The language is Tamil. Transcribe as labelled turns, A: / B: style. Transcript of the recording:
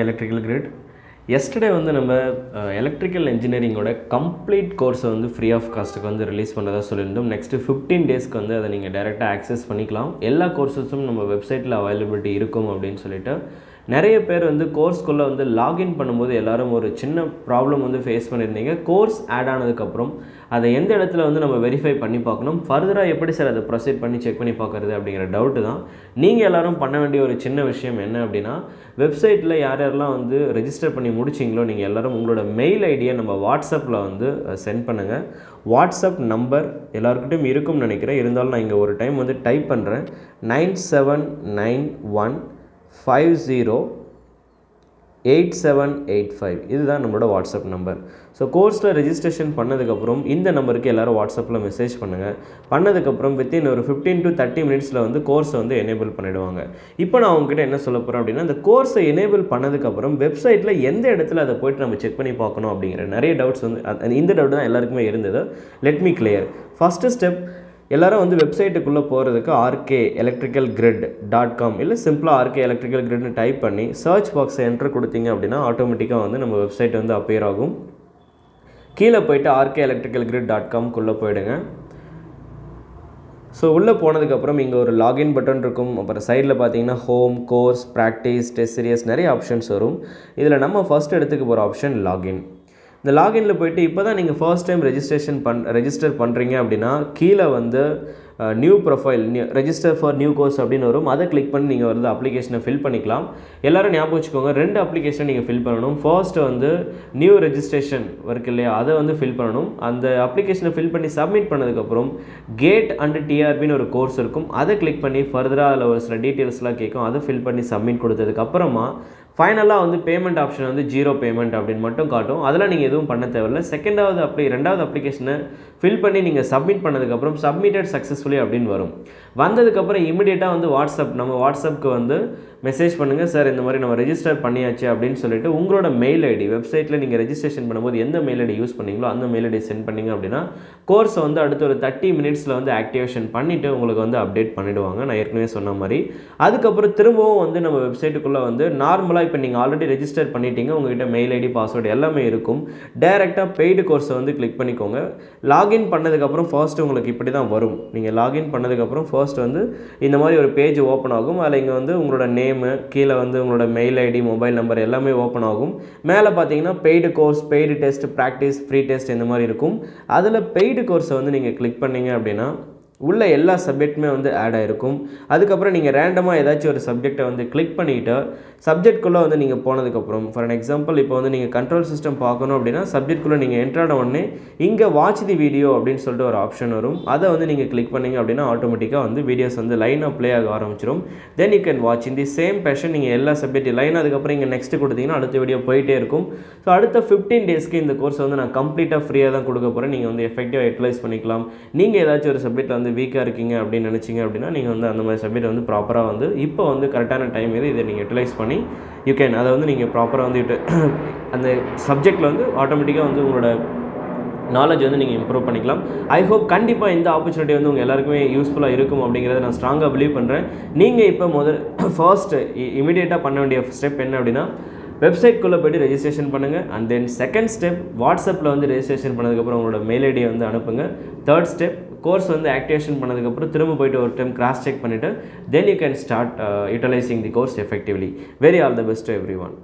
A: எலக்ட்ரிக்கல் கிரிட் எஸ்டர்டே வந்து நம்ம எலக்ட்ரிக்கல் இன்ஜினியரிங்கோட கம்ப்ளீட் கோர்ஸை வந்து ஃப்ரீ ஆஃப் காஸ்ட்டுக்கு வந்து ரிலீஸ் பண்ணதாக சொல்லியிருந்தோம். நெக்ஸ்ட்டு 15 டேஸ்க்கு வந்து அதை நீங்கள் டேரெக்டாக ஆக்சஸ் பண்ணிக்கலாம். எல்லா கோர்ஸஸும் நம்ம வெப்சைட்டில் அவைலபிலிட்டி இருக்கும் அப்படின்னு சொல்லிட்டு நிறைய பேர் வந்து கோர்ஸ்க்குள்ளே வந்து லாகின் பண்ணும்போது எல்லோரும் ஒரு சின்ன ப்ராப்ளம் வந்து ஃபேஸ் பண்ணியிருந்தீங்க. கோர்ஸ் ஆட் ஆனதுக்கப்புறம் அதை எந்த இடத்துல வந்து நம்ம வெரிஃபை பண்ணி பார்க்கணும், ஃபர்தராக எப்படி சார் அதை ப்ரொசீட் பண்ணி செக் பண்ணி பார்க்குறது அப்படிங்கிற டவுட்டு தான். நீங்கள் எல்லோரும் பண்ண வேண்டிய ஒரு சின்ன விஷயம் என்ன அப்படின்னா, வெப்சைட்டில் யார் யாரெல்லாம் வந்து ரெஜிஸ்டர் பண்ணி முடிச்சிங்களோ நீங்கள் எல்லோரும் உங்களோட மெயில் ஐடியை நம்ம வாட்ஸ்அப்பில் வந்து சென்ட் பண்ணுங்கள். வாட்ஸ்அப் நம்பர் எல்லாருக்கிட்டையும் இருக்கும்னு நினைக்கிறேன், இருந்தாலும் நான் இங்கே ஒரு டைம் வந்து டைப் பண்ணுறேன். 9791508785 இதுதான் நம்மளோட வாட்ஸ்அப் நம்பர். ஸோ கோர்ஸில் ரெஜிஸ்ட்ரேஷன் பண்ணதுக்கப்புறம் இந்த நம்பருக்கு எல்லோரும் வாட்ஸ்அப்பில் மெசேஜ் பண்ணுங்கள். பண்ணதுக்கப்புறம் வித்தின் ஒரு 15 to 30 மினிட்ஸில் வந்து கோர்ஸை வந்து எனேபிள் பண்ணிவிடுவாங்க. இப்போ நான் உங்ககிட்ட என்ன சொல்ல போகிறேன் அப்படின்னா, இந்த கோர்ஸை எனேபிள் பண்ணதுக்கப்புறம் வெப்சைட்டில் எந்த இடத்துல அதை போய்ட்டு நம்ம செக் பண்ணி பார்க்கணும் அப்படிங்கிற நிறைய டவுட்ஸ் வந்து இந்த டவுட் தான் எல்லாருக்குமே இருந்தது. Let me clear. First step, எல்லோரும் வந்து வெப்சைட்டுக்குள்ளே போகிறதுக்கு rkelectricalgrid.com இல்லை சிம்பிளாக rkelectricalgridனு டைப் பண்ணி சர்ச் பாக்ஸை என்ட்ரு கொடுத்தீங்க அப்படின்னா ஆட்டோமேட்டிக்காக வந்து நம்ம வெப்சைட் வந்து அப்பியர் ஆகும். கீழே போய்ட்டு rkelectricalgrid.comக்குள்ளே போயிடுங்க. ஸோ உள்ளே போனதுக்கப்புறம் இங்கே ஒரு லாகின் பட்டன் இருக்கும். அப்புறம் சைடில் பார்த்தீங்கன்னா home, course, practice, test serious நிறைய ஆப்ஷன்ஸ் வரும். இதில் நம்ம ஃபஸ்ட் எடுத்துக்க போகிற ஆப்ஷன் லாகின். இந்த லாகினில் போய்ட்டு இப்போ தான் நீங்கள் ஃபர்ஸ்ட் டைம் ரெஜிஸ்டர் பண்ணுறீங்க அப்படின்னா கீழே வந்து new profile, register for new course அப்படின்னு வரும். அதை கிளிக் பண்ணி நீங்கள் வந்து அப்ளிகேஷனை ஃபில் பண்ணிக்கலாம். எல்லோரும் ஞாபகம் வச்சுக்கோங்க, 2 அப்ளிகேஷன் நீங்கள் ஃபில் பண்ணணும். ஃபர்ஸ்ட்டு வந்து நியூ ரெஜிஸ்ட்ரேஷன் இருக்கு இல்லையா, அதை வந்து ஃபில் பண்ணணும். அந்த அப்ளிகேஷனை ஃபில் பண்ணி சப்மிட் பண்ணதுக்கப்புறம் கேட் அண்ட் டிஆர்பின்னு ஒரு கோர்ஸ் இருக்கும். அதை கிளிக் பண்ணி ஃபர்தராக அதில் ஒரு சில டீட்டெயில்ஸ்லாம் கேட்கும். அதை ஃபில் பண்ணி சப்மிட் கொடுத்ததுக்கப்புறமா ஃபைனலாக வந்து பேமெண்ட் ஆப்ஷன் வந்து 0 பேமெண்ட் அப்படின்னு மட்டும் காட்டும். அதெல்லாம் நீங்கள் எதுவும் பண்ண தேவையில்லை. ரெண்டாவது அப்ளிகேஷனை ஃபில் பண்ணி நீங்கள் சப்மிட் பண்ணதுக்கப்புறம் சப்மிட்டட் சக்ஸஸ்ஃபுல்லி அப்படின்னு வரும். வந்ததுக்கப்புறம் இமிடியேட்டாக வந்து நம்ம வாட்ஸ்அப்புக்கு வந்து மெசேஜ் பண்ணுங்கள், சார் இந்த மாதிரி நம்ம ரெஜிஸ்டர் பண்ணியாச்சு அப்படின்னு சொல்லிட்டு உங்களோட மெயில் ஐடி, வெப்சைட்டில் நீங்கள் ரெஜிஸ்ட்ரேஷன் பண்ணும்போது எந்த மெயில் ஐடி யூஸ் பண்ணீங்களோ அந்த மெயில் ஐடி சென்ட் பண்ணிங்க அப்படின்னா கோர்ஸை வந்து அடுத்த ஒரு 30 மினிட்ஸில் வந்து ஆக்டிவேஷன் பண்ணிவிட்டு உங்களுக்கு வந்து அப்டேட் பண்ணிவிடுவாங்க. நான் ஏற்கனவே சொன்ன மாதிரி அதுக்கப்புறம் திரும்பவும் வந்து நம்ம வெப்சைட்டுக்குள்ளே வந்து நார்மலாக இப்போ நீங்கள் ஆல்ரெடி ரெஜிஸ்டர் பண்ணிட்டீங்க, உங்கள்கிட்ட மெயில் ஐடி, பாஸ்வேர்டு எல்லாமே இருக்கும். டைரெக்டாக பெய்டு கோர்ஸை வந்து கிளிக் பண்ணிக்கோங்க. லாகின் பண்ணதுக்கப்புறம் ஃபர்ஸ்ட் உங்களுக்கு இப்படி தான் வரும். நீங்கள் லாகின் பண்ணதுக்கப்புறம் ஃபர்ஸ்ட் வந்து இந்த மாதிரி ஒரு பேஜ் ஓப்பன் ஆகும். அதில் இங்கே வந்து உங்களோட நேமு, கீழே வந்து உங்களோட மெயில் ஐடி, மொபைல் நம்பர் எல்லாமே ஓப்பன் ஆகும். மேலே பார்த்தீங்கன்னா paid course, paid test, practice, free test இந்த மாதிரி இருக்கும். அதில் பெய்டு கோர்ஸை வந்து நீங்கள் கிளிக் பண்ணீங்க அப்படின்னா உள்ள எல்லா சப்ஜெக்ட்டுமே வந்து ஆட் ஆகிருக்கும். அதுக்கப்புறம் நீங்கள் ரேண்டமாக ஏதாச்சும் ஒரு சப்ஜெக்டை வந்து கிளிக் பண்ணிவிட்டு சப்ஜெக்ட்குள்ளே வந்து நீங்கள் போனதுக்கப்புறம் ஃபார் அன் எக்ஸாம்பிள் இப்போ வந்து நீங்கள் கண்ட்ரோல் சிஸ்டம் பார்க்கணும் அப்படின்னா சப்ஜெக்ட்குள்ளே நீங்கள் என்ட்ரான உடனே இங்கே வாட்ச் தி வீடியோ அப்படின்னு சொல்லிட்டு ஒரு ஆப்ஷன் வரும். அதை வந்து நீங்கள் கிளிக் பண்ணிங்க அப்படின்னா ஆட்டோமேட்டிக்காக வந்து வீடியோஸ் வந்து லைனாக ப்ளே ஆக ஆரம்பிச்சிடும். Then you can watch in the same fashion. நீங்கள் எல்லா சப்ஜெக்ட் லைன் அதுக்கப்புறம் இங்கே நெக்ஸ்ட்டு கொடுத்தீங்கன்னா அடுத்த வீடியோ போயிட்டே இருக்கும். ஸோ அடுத்த 15 டேஸ்க்கு இந்த கோர்ஸ் வந்து நான் கம்ப்ளீட்டாக ஃப்ரீயாக தான் கொடுக்க போகிறேன். நீங்கள் வந்து எஃபெக்டிவாக யூட்டிலைஸ் பண்ணிக்கலாம். நீங்கள் ஏதாச்சும் ஒரு சப்ஜெக்ட் வந்து வீக்காக இருக்கீங்க அப்படின்னு நினச்சிங்க அப்படின்னா நீங்கள் வந்து அந்த மாதிரி சப்ஜெக்ட் வந்து ப்ராப்பராக வந்து இப்போ வந்து கரெக்டான டைம் இதை நீங்கள் யூட்டிலைஸ் பண்ணி யூ கேன் அதை வந்து நீங்கள் ப்ராப்பராக வந்து அந்த சப்ஜெக்டில் வந்து ஆட்டோமேட்டிக்காக வந்து உங்களோட நாலேஜ் வந்து நீங்கள் இம்ப்ரூவ் பண்ணிக்கலாம். ஐ ஹோப் கண்டிப்பாக இந்த ஆப்பர்ச்சுனிட்டி வந்து உங்கள் எல்லாருக்குமே யூஸ்ஃபுல்லாக இருக்கும் அப்படிங்கிறத நான் ஸ்ட்ராங்காக பிலீவ் பண்ணுறேன். நீங்கள் இப்போ ஃபர்ஸ்ட் இமீடியட்டாக பண்ண வேண்டிய ஸ்டெப் என்ன அப்படின்னா, வெப்சைட்குள்ளே போய்ட்டு ரெஜிஸ்ட்ரேஷன் பண்ணுங்கள். அண்ட் தென் செகண்ட் ஸ்டெப், வாட்ஸ்அப்பில் வந்து ரெஜிஸ்ட்ரேஷன் பண்ணதுக்கப்புறம் உங்களோட மெயில் ஐடியை வந்து அனுப்புங்க. தேர்ட் ஸ்டெப், கோர்ஸ் வந்து ஆக்டிவேஷன் பண்ணதுக்கப்புறம் திரும்ப போய்ட்டு ஒரு டைம் கிராஸ் செக் பண்ணிவிட்டு then you can start utilising the course effectively. Very all the best to every one.